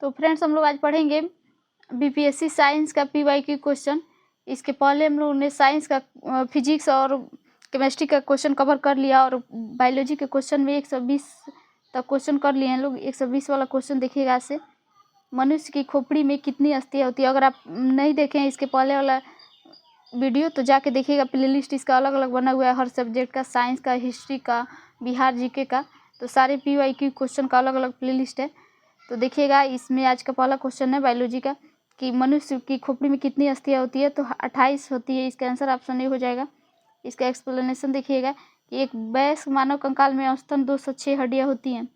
तो फ्रेंड्स हम लोग आज पढ़ेंगे बीपीएससी साइंस का पीवाईक्यू क्वेश्चन। इसके पहले हम लोगों ने साइंस का फिजिक्स और केमिस्ट्री का क्वेश्चन कवर कर लिया और बायोलॉजी के क्वेश्चन में 120 तक क्वेश्चन कर लिए हैं लोग। 120 वाला क्वेश्चन देखिएगा। ऐसे मनुष्य की खोपड़ी में कितनी अस्थियाँ होती है। अगर आप नहीं देखें इसके पहले वाला वीडियो तो जाके देखिएगा। प्लेलिस्ट इसका अलग अलग बना हुआ है, हर सब्जेक्ट का, साइंस का, हिस्ट्री का, बिहार जीके का, तो सारे पीवाईक्यू क्वेश्चन का अलग अलग प्लेलिस्ट है। तो देखिएगा, इसमें आज का पहला क्वेश्चन है बायोलॉजी का कि मनुष्य की खोपड़ी में कितनी अस्थियाँ होती है। तो 28 होती है। इसका आंसर ऑप्शन ए हो जाएगा। इसका एक्सप्लेनेशन देखिएगा कि एक वयस्क मानव कंकाल में औसतन 206 हड्डियाँ होती हैं।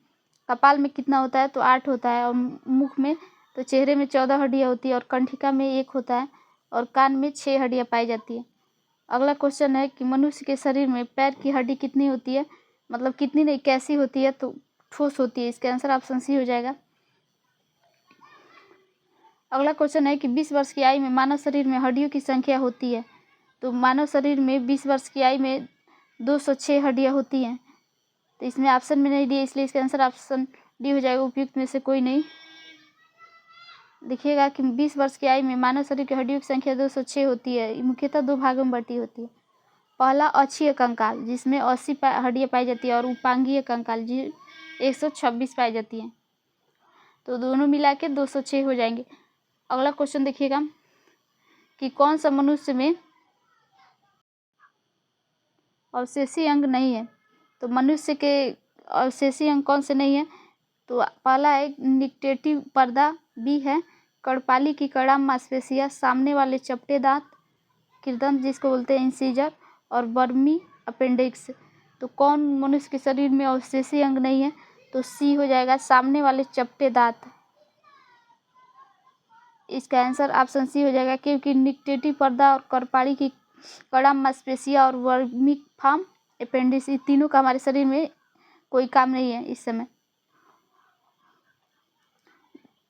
कपाल में कितना होता है तो 8 होता है, और मुख में तो चेहरे में 14 हड्डियाँ होती है, और कंठिका में 1 होता है, और कान में 6 हड्डियाँ पाई जाती है। अगला क्वेश्चन है कि मनुष्य के शरीर में पैर की हड्डी कितनी होती है, मतलब कितनी नहीं, कैसी होती है, तो ठोस होती है। इसका आंसर ऑप्शन सी हो जाएगा। अगला क्वेश्चन है कि 20 वर्ष की आयु में मानव शरीर में हड्डियों की संख्या होती है। तो मानव शरीर में 20 वर्ष की आयु में 206 हड्डियाँ होती हैं। तो इसमें ऑप्शन में नहीं दिए, इसलिए इसका आंसर ऑप्शन डी हो जाएगा। उपयुक्त में से कोई नहीं। देखिएगा कि 20 वर्ष की आयु में मानव शरीर की हड्डियों की संख्या 206 होती है। मुख्यतः 2 भागों में बटी होती है। पहला अक्षीय कंकाल जिसमें 80 हड्डियाँ पाई जाती है, और उपांगीय कंकाल जी 126 पाई जाती है। तो दोनों मिला के 206 हो जाएंगे। अगला क्वेश्चन देखिएगा कि कौन सा मनुष्य में अवशेषी अंग नहीं है। तो मनुष्य के अवशेषी अंग कौन से नहीं है, तो पहला है निकटेटिव पर्दा, बी है कड़पाली की कड़ाम मांसपेशियाँ, सामने वाले चपटे दांत, किरदंत जिसको बोलते हैं इंसीजर, और बर्मी अपेंडिक्स। तो कौन मनुष्य के शरीर में अवशेषी अंग नहीं है, तो सी हो जाएगा, सामने वाले चपटे दांत। इसका आंसर ऑप्शन सी हो जाएगा, क्योंकि निकटेटिव पर्दा और करपाड़ी की कड़ाम मांसपेशियाँ और वर्मी फार्म अपेंडिक्स, ये तीनों का हमारे शरीर में कोई काम नहीं है इस समय।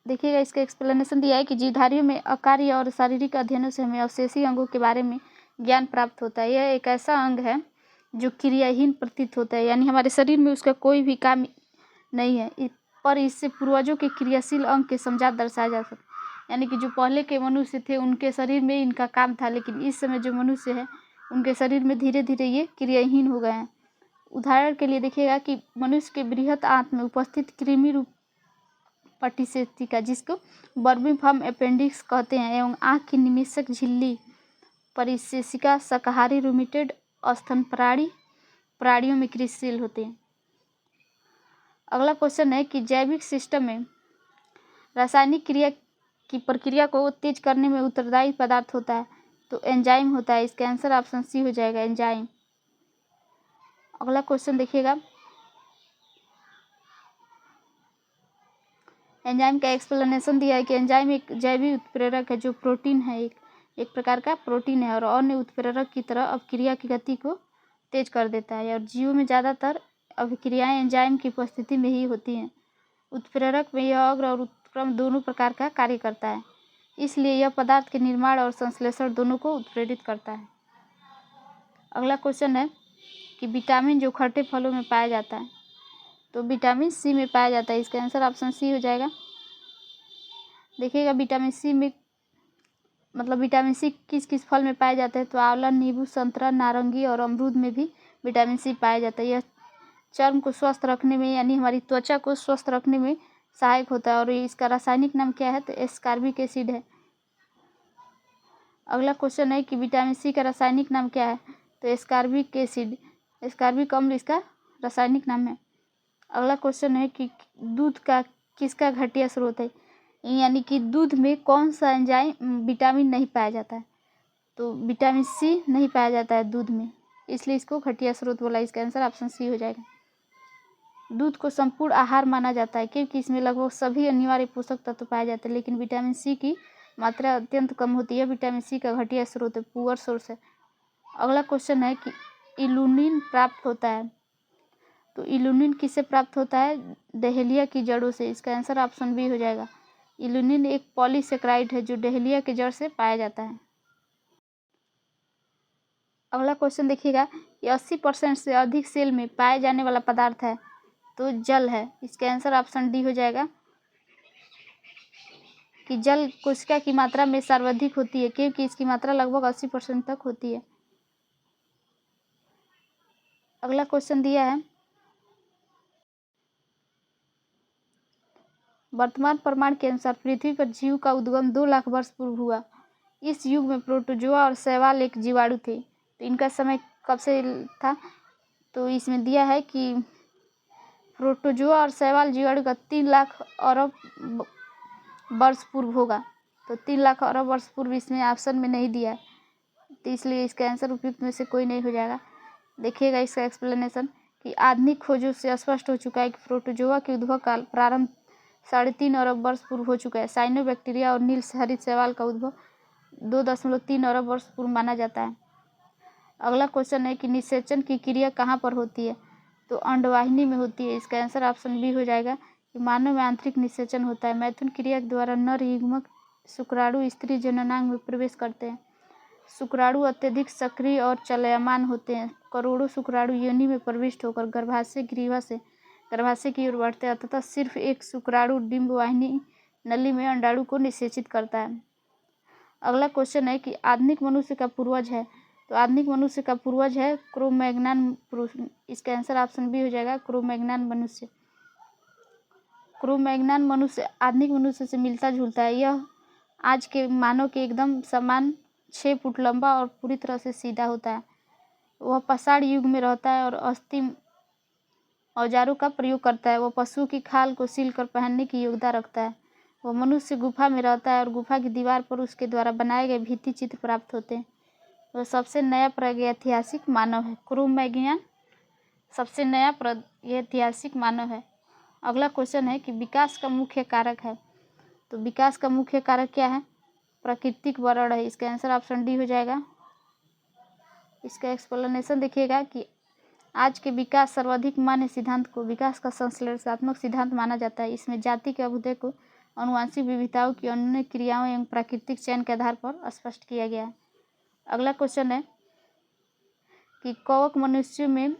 देखिएगा, इसका एक्सप्लेनेशन दिया है कि जीवधारियों में अकार्य और शारीरिक अध्ययनों से हमें अवशेषी अंगों के बारे में ज्ञान प्राप्त होता है। यह एक ऐसा अंग है जो क्रियाहीन प्रतीत होता है, यानी हमारे शरीर में उसका कोई भी काम नहीं है, पर इससे पूर्वजों के क्रियाशील अंग के समझात दर्शाया जा सकता है। यानी कि जो पहले के मनुष्य थे उनके शरीर में इनका काम था, लेकिन इस समय जो मनुष्य है उनके शरीर में धीरे धीरे ये क्रियाहीन हो गए हैं। उदाहरण के लिए देखिएगा कि मनुष्य के बृहत आंत में उपस्थित कृमि रूप पटिशेषिका जिसको बर्मीफार्म अपेंडिक्स कहते हैं, एवं आँख की निमेषक झिल्ली परिशेषिका शाकाहारी रूमिटेड स्तनप्राणी प्राणियों में क्रियाशील होते हैं। अगला क्वेश्चन है कि जैविक सिस्टम में रासायनिक क्रिया की प्रक्रिया को तेज करने में उत्तरदायी पदार्थ होता है, तो एंजाइम होता है। इसका आंसर ऑप्शन सी हो जाएगा, एंजाइम। अगला क्वेश्चन देखिएगा, एंजाइम का एक्सप्लेनेशन दिया है कि एंजाइम एक जैविक उत्प्रेरक है जो प्रोटीन है, एक प्रकार का प्रोटीन है, और अन्य उत्प्रेरक की तरह अभिक्रिया की गति को तेज कर देता है, और जीवों में ज़्यादातर अभिक्रियाएं एंजाइम की उपस्थिति में ही होती हैं। उत्प्रेरक में यह अग्र और उत्क्रम दोनों प्रकार का कार्य करता है, इसलिए यह पदार्थ के निर्माण और संश्लेषण दोनों को उत्प्रेरित करता है। अगला क्वेश्चन है कि विटामिन जो खट्टे फलों में पाया जाता है, तो विटामिन सी में पाया जाता है। इसका आंसर ऑप्शन सी हो जाएगा। देखिएगा, विटामिन सी में मतलब विटामिन सी किस किस फल में पाया जाता है, तो आंवला, नींबू, संतरा, नारंगी और अमरूद में भी विटामिन सी पाया जाता है। यह चर्म को स्वस्थ रखने में, यानी हमारी त्वचा को स्वस्थ रखने में सहायक होता है, और इसका रासायनिक नाम क्या है, तो एस्कॉर्बिक एसिड है। अगला क्वेश्चन है कि विटामिन सी का रासायनिक नाम क्या है, तो एस्कॉर्बिक एसिड, एस्कॉर्बिक अम्ल इसका रासायनिक नाम है। अगला क्वेश्चन है कि दूध का किसका घटिया स्रोत है, यानी कि दूध में कौन सा एंजाइम विटामिन नहीं पाया जाता है, तो विटामिन सी नहीं पाया जाता है दूध में, इसलिए इसको घटिया स्रोत बोला। इसका आंसर ऑप्शन सी हो जाएगा। दूध को संपूर्ण आहार माना जाता है क्योंकि इसमें लगभग सभी अनिवार्य पोषक तत्व पाए जाते हैं, लेकिन विटामिन सी की मात्रा अत्यंत कम होती है। विटामिन सी का घटिया स्रोत है, पुअर सोर्स है। अगला क्वेश्चन है कि इल्यूमिन प्राप्त होता है, तो इल्यूमिन किससे प्राप्त होता है, डहेलिया की जड़ों से। इसका आंसर ऑप्शन बी हो जाएगा। इल्यूमिन एक पॉलीसेकेराइड है जो डहेलिया के जड़ से पाया जाता है। अगला क्वेश्चन देखिएगा कि 80% से अधिक सेल में पाए जाने वाला पदार्थ है, तो जल है। इसका आंसर ऑप्शन डी हो जाएगा। कि जल कोशिका की मात्रा में सर्वाधिक होती है, क्योंकि इसकी मात्रा लगभग 80% तक होती है। अगला क्वेश्चन दिया है, वर्तमान प्रमाण के अनुसार पृथ्वी पर जीव का उद्गम 2 लाख वर्ष पूर्व हुआ। इस युग में प्रोटोजोआ और शैवाल एक जीवाणु थे। तो इनका समय कब से था? तो इसमें दिया है कि प्रोटोजोआ और शैवाल जीवाणु का 3 लाख अरब वर्ष पूर्व होगा। तो 3 लाख अरब वर्ष पूर्व इसमें ऑप्शन में नहीं दिया है, तो इसलिए इसका आंसर उपयुक्त में से कोई नहीं हो जाएगा। देखिएगा इसका एक्सप्लेनेशन कि आधुनिक खोजों से स्पष्ट हो चुका है कि प्रोटोजोआ के उद्भव काल प्रारंभ 3.5 अरब वर्ष पूर्व हो चुका है। साइनोबैक्टीरिया और नील हरित शैवाल का उद्भव 2.3 अरब वर्ष पूर्व माना जाता है। अगला क्वेश्चन है कि निषेचन की क्रिया कहाँ पर होती है? तो अंडवाहिनी में होती है। इसका आंसर ऑप्शन बी हो जाएगा कि मानव में आंतरिक निषेचन होता है। मैथुन क्रिया के द्वारा नर युग्मक शुक्राणु स्त्री जननांग में प्रवेश करते हैं। शुक्राणु अत्यधिक सक्रिय और चलयमान होते हैं। करोड़ों शुक्राणु योनि में प्रविष्ट होकर गर्भाशय ग्रीवा से गर्भाशय की ओर बढ़ते हैं तथा सिर्फ एक शुक्राणु डिंबवाहिनी नली में अंडाणु को निषेचित करता है। अगला क्वेश्चन है कि आधुनिक मनुष्य का पूर्वज है। तो आधुनिक मनुष्य का पूर्वज है क्रो-मैग्नान पुरुष। इसका आंसर ऑप्शन बी हो जाएगा क्रो-मैग्नान मनुष्य। क्रो-मैग्नान मनुष्य आधुनिक मनुष्य से मिलता जुलता है। यह आज के मानव के एकदम समान 6 फुट लंबा और पूरी तरह से सीधा होता है। वह पाषाण युग में रहता है और अस्थि औजारों का प्रयोग करता है। वह पशु की खाल को सीलकर पहनने की योग्यता रखता है। वह मनुष्य गुफा में रहता है और गुफा की दीवार पर उसके द्वारा बनाए गए भित्ति चित्र प्राप्त होते हैं। वह सबसे नया प्रागैतिहासिक मानव है। क्रो-मैग्नान सबसे नया प्रागैतिहासिक मानव है। अगला क्वेश्चन है कि विकास का मुख्य कारक है। तो विकास का मुख्य कारक क्या है? प्राकृतिक वर्ण है। इसका आंसर ऑप्शन डी हो जाएगा। इसका एक्सप्लेनेशन देखिएगा कि आज के विकास सर्वाधिक मान्य सिद्धांत को विकास का संश्लेषणात्मक सिद्धांत माना जाता है। इसमें जाति के अभ्युदय को आनुवंशिक विविधताओं की अन्य क्रियाओं एवं प्राकृतिक चयन के आधार पर स्पष्ट किया गया है। अगला क्वेश्चन है कि कवक मनुष्यों में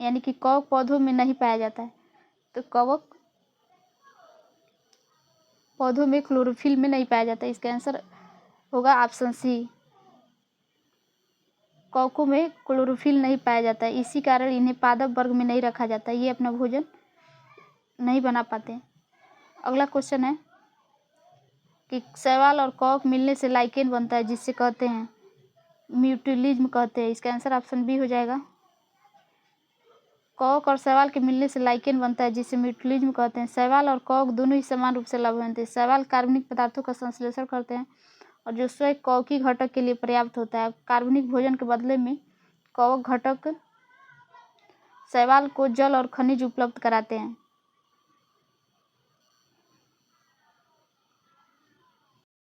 यानी कि कवक पौधों में नहीं पाया जाता है। तो कवक पौधों में क्लोरोफिल में नहीं पाया जाता है। इसका आंसर होगा ऑप्शन सी। कवकों में क्लोरोफिल नहीं पाया जाता है, इसी कारण इन्हें पादप वर्ग में नहीं रखा जाता। ये अपना भोजन नहीं बना पाते। अगला क्वेश्चन है कि शैवाल और कवक मिलने से लाइकेन बनता है, जिससे कहते हैं म्यूटुलिज्म कहते हैं। इसका आंसर ऑप्शन बी हो जाएगा। कवक और शैवाल के मिलने से लाइकेन बनता है, जिसे म्यूटुलिज्म कहते हैं। शैवाल और कवक दोनों ही समान रूप से लाभवान हैं। शैवाल कार्बनिक पदार्थों का संश्लेषण करते हैं और जो स्वयं कवकीय घटक के लिए पर्याप्त होता है। कार्बनिक भोजन के बदले में कवक घटक शैवाल को जल और खनिज उपलब्ध कराते हैं।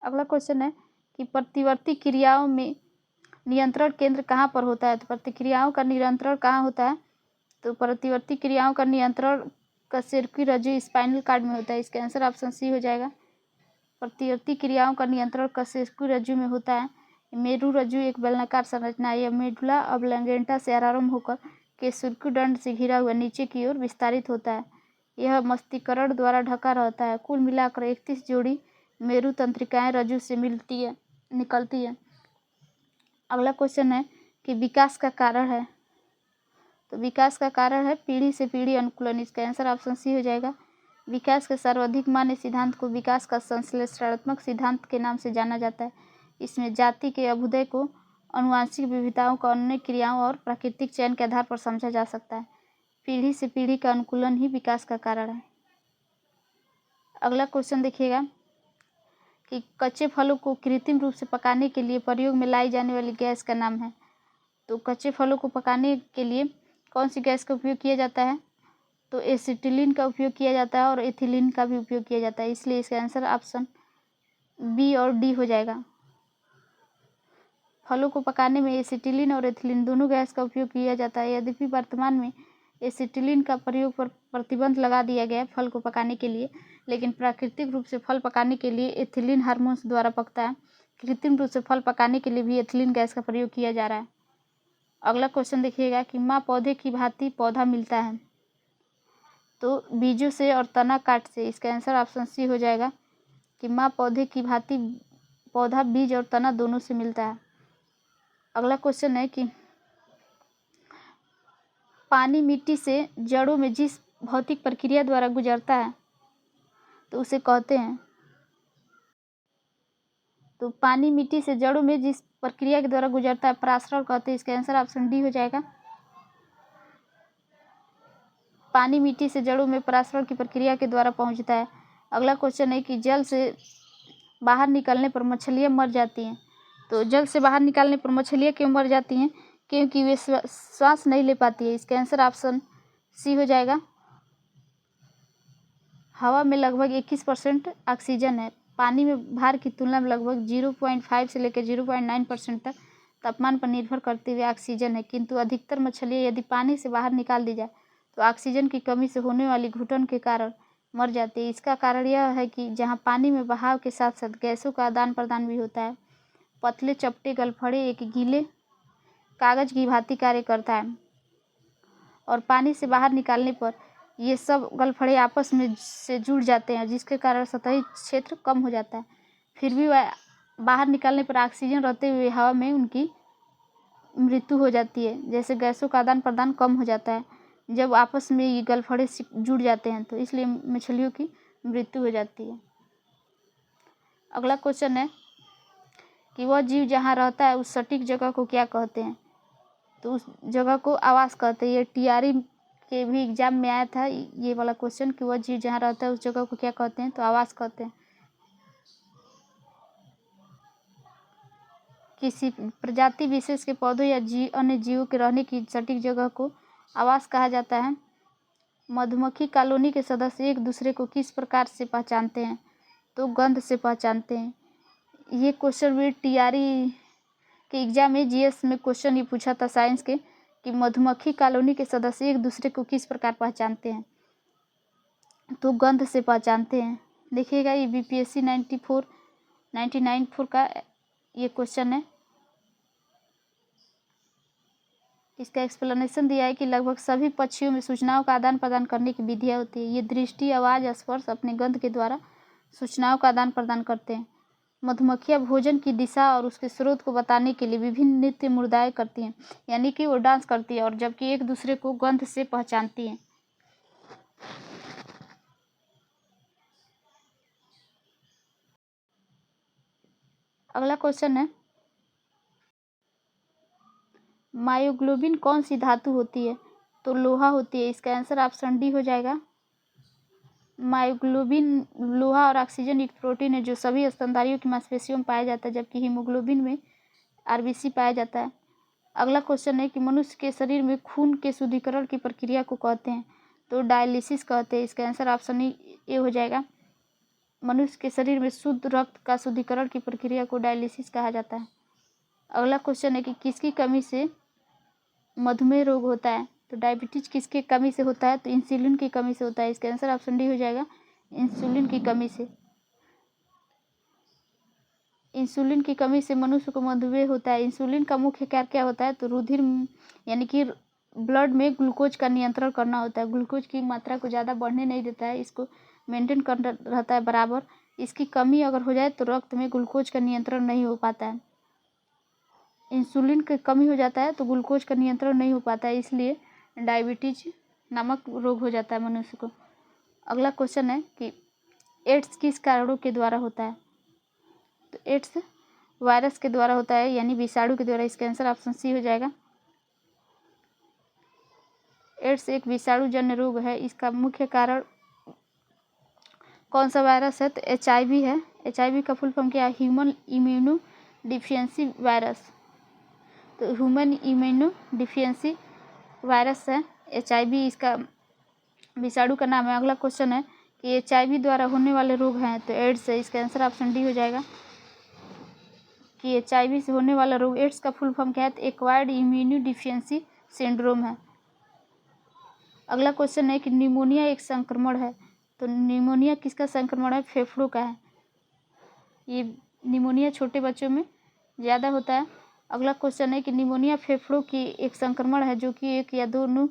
अगला क्वेश्चन है कि प्रतिवर्ती क्रियाओं में नियंत्रण केंद्र कहाँ पर होता है? तो प्रतिक्रियाओं का नियंत्रण कहाँ होता है? तो प्रतिवर्ती क्रियाओं का नियंत्रण कशेरुकी रज्जु स्पाइनल कॉर्ड में होता है। इसका आंसर ऑप्शन सी हो जाएगा। प्रतिवर्ती क्रियाओं का नियंत्रण कशेरुकी रज्जु में होता है। मेरु रज्जु एक बेलनाकार संरचना है। यह मेडुला ऑब्लांगेटा से आरंभ होकर कशेरुकी दंड से घिरा हुआ नीचे की ओर विस्तारित होता है। यह मस्तिष्करण द्वारा ढका रहता है। कुल मिलाकर 31 जोड़ी मेरु तंत्रिकाएं रज्जु से निकलती है। अगला क्वेश्चन है कि विकास का कारण है। तो विकास का कारण है पीढ़ी से पीढ़ी अनुकूलन। इसका आंसर ऑप्शन सी हो जाएगा। विकास के सर्वाधिक मान्य सिद्धांत को विकास का संश्लेषणात्मक सिद्धांत के नाम से जाना जाता है। इसमें जाति के अभ्युदय को आनुवंशिक विविधताओं को अन्य क्रियाओं और प्राकृतिक चयन के आधार पर समझा जा सकता है। पीढ़ी से पीढ़ी का अनुकूलन ही विकास का कारण है। अगला क्वेश्चन देखिएगा कि कच्चे फलों को कृत्रिम रूप से पकाने के लिए प्रयोग में लाई जाने वाली गैस का नाम है। तो कच्चे फलों को पकाने के लिए कौन सी गैस का उपयोग किया जाता है? तो एसिटिलीन का उपयोग किया जाता है और एथिलीन का भी उपयोग किया जाता है। इसलिए इसका आंसर ऑप्शन बी और डी हो जाएगा। फलों को पकाने में एसिटिलीन और एथिलीन दोनों गैस का उपयोग किया जाता है। यद्यपि वर्तमान में एसिटिलीन का प्रयोग पर प्रतिबंध लगा दिया गया है फल को पकाने के लिए, लेकिन प्राकृतिक रूप से फल पकाने के लिए एथिलीन हार्मोन्स द्वारा पकता है। कृत्रिम रूप से फल पकाने के लिए भी एथिलीन गैस का प्रयोग किया जा रहा है। अगला क्वेश्चन देखिएगा कि माँ पौधे की भांति पौधा मिलता है। तो बीजों से और तना काट से। इसका आंसर ऑप्शन सी हो जाएगा कि माँ पौधे की भांति पौधा बीज और तना दोनों से मिलता है। अगला क्वेश्चन है कि पानी मिट्टी से जड़ों में जिस भौतिक प्रक्रिया द्वारा गुजरता है तो उसे कहते हैं। तो पानी मिट्टी से जड़ों में जिस प्रक्रिया के द्वारा गुजरता है परासरण कहते हैं। इसका आंसर ऑप्शन डी हो जाएगा। पानी मिट्टी से जड़ों में परासरण की प्रक्रिया के द्वारा पहुंचता है। अगला क्वेश्चन है कि जल से बाहर निकलने पर मछलियां मर जाती हैं। तो जल से बाहर निकालने पर मछलियां क्यों मर जाती हैं? क्योंकि वे सांस नहीं ले पाती है। इसका आंसर ऑप्शन सी हो जाएगा। हवा में लगभग 21% ऑक्सीजन है। पानी में भार की तुलना में लगभग 0.5 से लेकर 0.9% तक तापमान पर निर्भर करते हुए ऑक्सीजन है, किंतु अधिकतर मछलियाँ यदि पानी से बाहर निकाल दी जाए तो ऑक्सीजन की कमी से होने वाली घुटन के कारण मर जाती है। इसका कारण यह है कि जहाँ पानी में बहाव के साथ साथ गैसों का आदान प्रदान भी होता है, पतले चपटे गलफड़े एक गीले कागज की भांति कार्य करता है और पानी से बाहर निकालने पर ये सब गलफड़े आपस में से जुड़ जाते हैं, जिसके कारण सतही क्षेत्र कम हो जाता है। फिर भी वह बाहर निकालने पर ऑक्सीजन रहते हुए हवा में उनकी मृत्यु हो जाती है। जैसे गैसों का आदान प्रदान कम हो जाता है जब आपस में ये गलफड़े जुड़ जाते हैं, तो इसलिए मछलियों की मृत्यु हो जाती है। अगला क्वेश्चन है कि वह जीव जहाँ रहता है उस सटीक जगह को क्या कहते हैं? तो उस जगह को आवास कहते हैं। ये टीआरई के भी एग्जाम में आया था ये वाला क्वेश्चन कि वह जीव जहाँ रहता है उस जगह को क्या कहते हैं? तो आवास कहते हैं। किसी प्रजाति विशेष के पौधों या अन्य जीवों के रहने की सटीक जगह को आवास कहा जाता है। मधुमक्खी कॉलोनी के सदस्य एक दूसरे को किस प्रकार से पहचानते हैं? तो गंध से पहचानते हैं। ये क्वेश्चन भी टीआरई के एग्जाम में जीएस में क्वेश्चन ये पूछा था साइंस के कि मधुमक्खी कॉलोनी के सदस्य एक दूसरे को किस प्रकार पहचानते हैं? तो गंध से पहचानते हैं। देखिएगा ये बीपीएससी 1994 का ये क्वेश्चन है। इसका एक्सप्लेनेशन दिया है कि लगभग सभी पक्षियों में सूचनाओं का आदान प्रदान करने की विधियाँ होती है। ये दृष्टि, आवाज़, स्पर्श, अपने गंध के द्वारा सूचनाओं का आदान प्रदान करते हैं। मधुमक्खियाँ भोजन की दिशा और उसके स्रोत को बताने के लिए विभिन्न नृत्य मुद्राएं करती हैं, यानी कि वो डांस करती है, और जबकि एक दूसरे को गंध से पहचानती हैं। अगला क्वेश्चन है मायोग्लोबिन कौन सी धातु होती है? तो लोहा होती है। इसका आंसर ऑप्शन डी हो जाएगा। मायोग्लोबिन लोहा और ऑक्सीजन युक्त प्रोटीन है जो सभी स्तनधारियों की मांसपेशियों में पाया जाता है, जबकि हीमोग्लोबिन में आरबीसी पाया जाता है। अगला क्वेश्चन है कि मनुष्य के शरीर में खून के शुद्धिकरण की प्रक्रिया को कहते हैं? तो डायलिसिस कहते हैं। इसका आंसर ऑप्शन ए हो जाएगा। मनुष्य के शरीर में शुद्ध रक्त का शुद्धिकरण की प्रक्रिया को डायलिसिस कहा जाता है। अगला क्वेश्चन है कि किसकी कमी से मधुमेह रोग होता है? तो डायबिटीज किसकी कमी से होता है? तो इंसुलिन की कमी से होता है। इसका आंसर ऑप्शन डी हो जाएगा। इंसुलिन की कमी से। इंसुलिन की कमी से मनुष्य को मधुमेह होता है। इंसुलिन का मुख्य कार्य क्या होता है? तो रुधिर यानी कि ब्लड में ग्लूकोज का नियंत्रण करना होता है। ग्लूकोज की मात्रा को ज़्यादा बढ़ने नहीं देता है, इसको मेंटेन करना रहता है बराबर। इसकी कमी अगर हो जाए तो रक्त में ग्लूकोज का नियंत्रण नहीं हो पाता है। इंसुलिन की कमी हो जाता है तो ग्लूकोज का नियंत्रण नहीं हो पाता है, इसलिए डायबिटीज नामक रोग हो जाता है मनुष्य को। अगला क्वेश्चन है कि एड्स किस कारणों के द्वारा होता है? तो एड्स वायरस के द्वारा होता है, यानी विषाणु के द्वारा। इसका आंसर ऑप्शन सी हो जाएगा। एड्स एक विषाणुजन्य रोग है। इसका मुख्य कारण कौन सा वायरस है? तो HIV है। HIV का फुल फॉर्म क्या है? Human immuno deficiency virus. तो ह्यूमन इम्यूनो डिफिशियंसी वायरस है HIV, इसका विषाणु का नाम है। अगला क्वेश्चन है कि HIV द्वारा होने वाले रोग हैं? तो एड्स है। इसका आंसर ऑप्शन डी हो जाएगा कि HIV से होने वाला रोग एड्स का फुल फॉर्म क्या है? तो एक्वायर्ड इम्यूनो डिफिशियंसी सिंड्रोम है। अगला क्वेश्चन है कि निमोनिया एक संक्रमण है? तो निमोनिया किसका संक्रमण है? फेफड़ों का है। ये निमोनिया छोटे बच्चों में ज़्यादा होता है। अगला क्वेश्चन है कि निमोनिया फेफड़ों की एक संक्रमण है जो कि एक या दोनों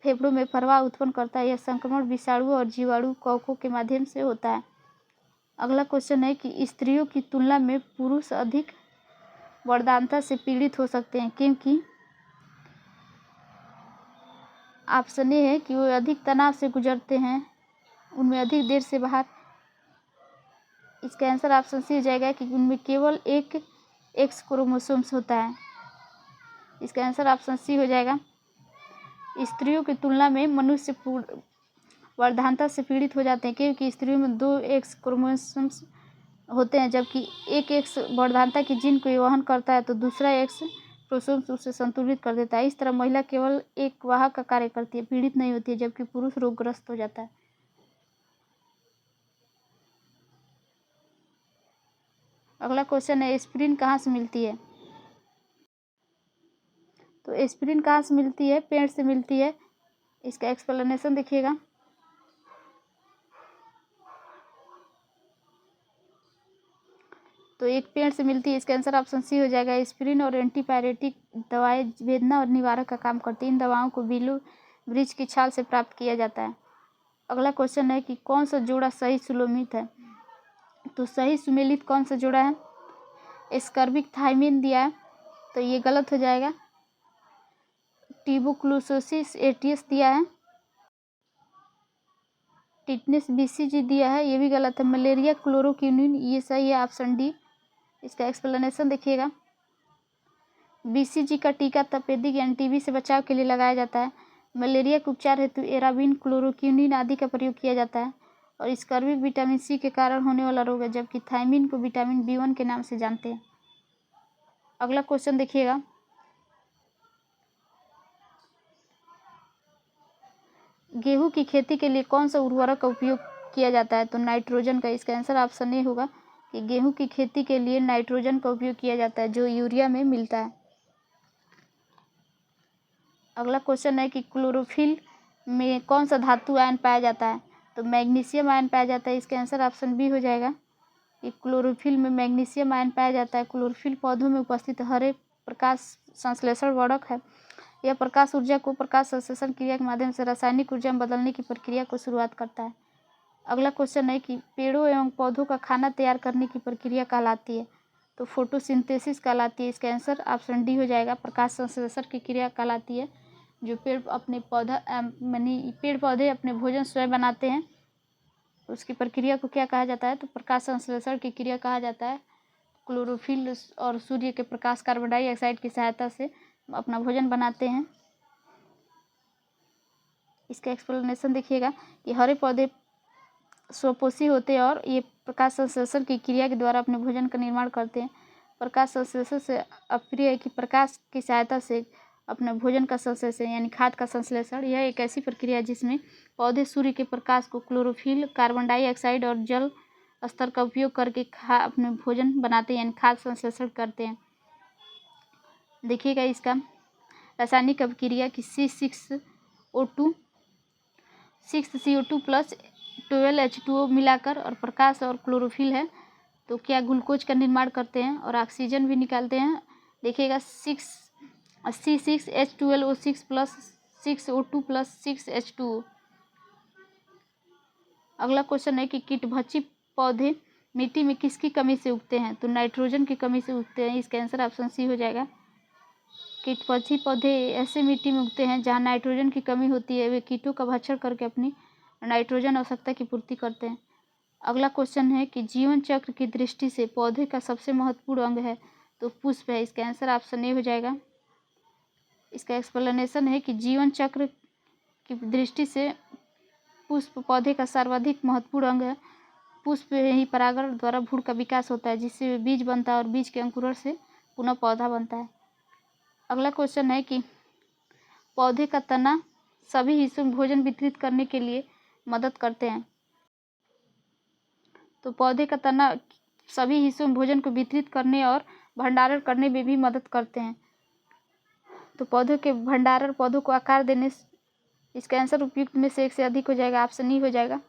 फेफड़ों में प्रवाह उत्पन्न करता है। यह संक्रमण विषाणु और जीवाणु कवकों के माध्यम से होता है। अगला क्वेश्चन है कि स्त्रियों की तुलना में पुरुष अधिक वरदानता से पीड़ित हो सकते हैं क्योंकि ऑप्शन ए है कि वो अधिक तनाव से गुजरते हैं, उनमें अधिक देर से बाहर। इसका आंसर ऑप्शन सी हो जाएगा कि उनमें केवल एक एक्स क्रोमोसोम्स होता है। इसका आंसर ऑप्शन सी हो जाएगा। स्त्रियों की तुलना में मनुष्य वरदानता से पीड़ित हो जाते हैं क्योंकि स्त्रियों में 2 एक्स क्रोमोसोम्स होते हैं, जबकि एक एक्स वरदानता की जीन को वहन करता है तो दूसरा एक्स क्रोमोसोम्स उसे संतुलित कर देता है। इस तरह महिला केवल एक वाहक का कार्य करती है, पीड़ित नहीं होती है, जबकि पुरुष रोगग्रस्त हो जाता है। अगला क्वेश्चन है एस्पिरिन कहाँ से मिलती है? तो एस्पिरिन कहाँ से मिलती है? पेड़ से मिलती है। इसका एक्सप्लेनेशन देखिएगा। तो एक पेड़ से मिलती है। इसका आंसर ऑप्शन सी हो जाएगा। एस्पिरिन और एंटीपायरेटिक दवाएं वेदना और निवारक का काम करती हैं। इन दवाओं को बिलू वृक्ष की छाल से प्राप्त किया जाता है। अगला क्वेश्चन है कि कौन सा जोड़ा सही सुमेलित है? तो सही सुमेलित कौन सा जोड़ा है? एस्कर्बिक थाइमिन दिया है तो ये गलत हो जाएगा। ट्यूबरकुलोसिस एटियस दिया है। टिटनेस बीसीजी दिया है, ये भी गलत है। मलेरिया क्लोरोक्विनिन, ये सही है, ऑप्शन डी। इसका एक्सप्लेनेशन देखिएगा। बीसीजी का टीका तपेदिक यानी टीबी से बचाव के लिए लगाया जाता है। मलेरिया के उपचार हेतु एराबिन, क्लोरोक्विनिन आदि का प्रयोग किया जाता है। और स्कर्विक विटामिन सी के कारण होने वाला रोग है, जबकि थायमिन को विटामिन B1 के नाम से जानते हैं। अगला क्वेश्चन देखिएगा। गेहूं की खेती के लिए कौन सा उर्वरक का उपयोग किया जाता है? तो नाइट्रोजन का। इसका आंसर ऑप्शन ए होगा कि गेहूं की खेती के लिए नाइट्रोजन का उपयोग किया जाता है, जो यूरिया में मिलता है। अगला क्वेश्चन है कि क्लोरोफिल में कौन सा धातु आयन पाया जाता है? तो मैग्नीशियम आयन पाया जाता है। इसका आंसर ऑप्शन बी हो जाएगा कि क्लोरोफिल में मैग्नीशियम आयन पाया जाता है। क्लोरोफिल पौधों में उपस्थित हरे प्रकाश संश्लेषण वर्णक है। यह प्रकाश ऊर्जा को प्रकाश संश्लेषण क्रिया के माध्यम से रासायनिक ऊर्जा में बदलने की प्रक्रिया को शुरुआत करता है। अगला क्वेश्चन है कि पेड़ों एवं पौधों का खाना तैयार करने की प्रक्रिया कहलाती है? तो फोटोसिंथेसिस कहलाती है। इसका आंसर ऑप्शन डी हो जाएगा। प्रकाश संश्लेषण की क्रिया कहलाती है। जो पेड़ पौधे अपने भोजन स्वयं बनाते हैं, उसकी प्रक्रिया को क्या कहा जाता है? तो प्रकाश संश्लेषण की क्रिया कहा जाता है। क्लोरोफिल और सूर्य के प्रकाश कार्बन डाइऑक्साइड की सहायता से अपना भोजन बनाते हैं। इसका एक्सप्लेनेशन देखिएगा कि हरे पौधे स्वपोषी होते हैं और ये प्रकाश संश्लेषण की क्रिया के द्वारा अपने भोजन का निर्माण करते हैं। प्रकाश संश्लेषण से अभिप्राय है कि प्रकाश की सहायता से अपने भोजन का संश्लेषण यानी खाद्य का संश्लेषण। यह एक ऐसी प्रक्रिया है जिसमें पौधे सूर्य के प्रकाश को क्लोरोफिल, कार्बन डाइऑक्साइड और जल स्तर का उपयोग करके अपने भोजन बनाते हैं यानी खाद्य संश्लेषण करते हैं। देखिएगा इसका रासायनिक अभिक्रिया कि C6CO2 प्लस 12H2O मिलाकर और प्रकाश और क्लोरोफिल है तो क्या ग्लूकोज का निर्माण करते हैं और ऑक्सीजन भी निकालते हैं। देखिएगा C6H12O6 plus 6O2 plus 6H2O। अगला क्वेश्चन है कि कीटभक्षी पौधे मिट्टी में किसकी कमी से उगते हैं? तो नाइट्रोजन की कमी से उगते हैं। इसका आंसर ऑप्शन सी हो जाएगा। कीटभक्षी पौधे ऐसे मिट्टी में उगते हैं जहाँ नाइट्रोजन की कमी होती है। वे कीटों का भक्षण करके अपनी नाइट्रोजन आवश्यकता की पूर्ति करते हैं। अगला क्वेश्चन है कि जीवन चक्र की दृष्टि से पौधे का सबसे महत्वपूर्ण अंग है? तो पुष्प है। इसका आंसर ऑप्शन ए हो जाएगा। इसका एक्सप्लेनेशन है कि जीवन चक्र की दृष्टि से पुष्प पौधे का सर्वाधिक महत्वपूर्ण अंग है। पुष्प ही परागण द्वारा भ्रूण का विकास होता है, जिससे बीज बनता है और बीज के अंकुरण से पुनः पौधा बनता है। अगला क्वेश्चन है कि पौधे का तना सभी हिस्सों में भोजन वितरित करने के लिए मदद करते हैं। तो पौधे का तना सभी हिस्सों में भोजन को वितरित करने और भंडारण करने में भी मदद करते हैं। तो पौधों के भंडारण, पौधों को आकार देने, इसका आंसर उपयुक्त में से एक से अधिक हो जाएगा। ऑप्शन ई हो जाएगा।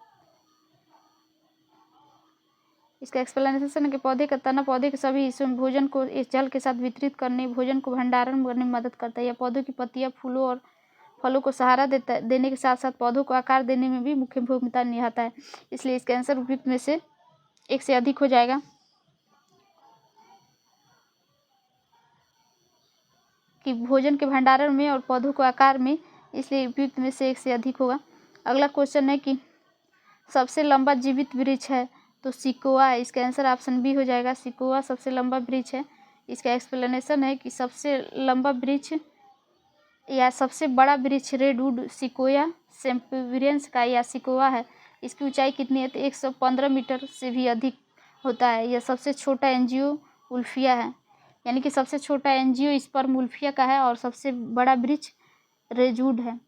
इसका एक्सप्लेनेशन है कि पौधे का तना पौधे के सभी हिस्सों में भोजन को इस जल के साथ वितरित करने, भोजन को भंडारण करने में मदद करता है। यह पौधों की पत्तियां, फूलों और फलों को सहारा देने के साथ साथ पौधों को आकार देने में भी मुख्य भूमिका निभाता है। इसलिए इसका आंसर उपयुक्त में से एक से अधिक हो जाएगा कि भोजन के भंडारण में और पौधों को आकार में, इसलिए उपयुक्त में से एक से अधिक होगा। अगला क्वेश्चन है कि सबसे लंबा जीवित वृक्ष है तो सिकोआ है। इसका आंसर ऑप्शन बी हो जाएगा, सिकोआ सबसे लंबा वृक्ष है। इसका एक्सप्लेनेशन है कि सबसे लंबा वृक्ष या सबसे बड़ा वृक्ष रेडवुड सिकोया सेम्पियरेंस का या सिकोआ है। इसकी ऊंचाई कितनी है तो 115 मीटर से भी अधिक होता है। यह सबसे छोटा एनजीओ उल्फिया है, यानी कि सबसे छोटा एनजीओ स्पर्म उल्फिया का है और सबसे बड़ा वृक्ष रेडवुड है।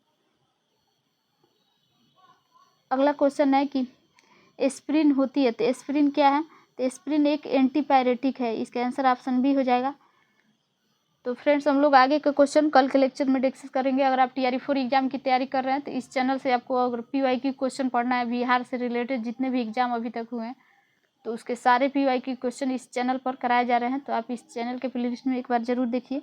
अगला क्वेश्चन है कि एस्पिरिन होती है तो एस्पिरिन क्या है तो एस्पिरिन एक एंटीपायरेटिक है। इसका आंसर ऑप्शन बी हो जाएगा। तो फ्रेंड्स, हम लोग आगे का क्वेश्चन कल के लेक्चर में डिस्कस करेंगे। अगर आप TRE4 एग्जाम की तैयारी कर रहे हैं तो इस चैनल से आपको अगर PYQ क्वेश्चन पढ़ना है, बिहार से रिलेटेड जितने भी एग्जाम अभी तक हुए हैं तो उसके सारे PYQ क्वेश्चन इस चैनल पर कराए जा रहे हैं। तो आप इस चैनल के प्लेलिस्ट में एक बार ज़रूर देखिए।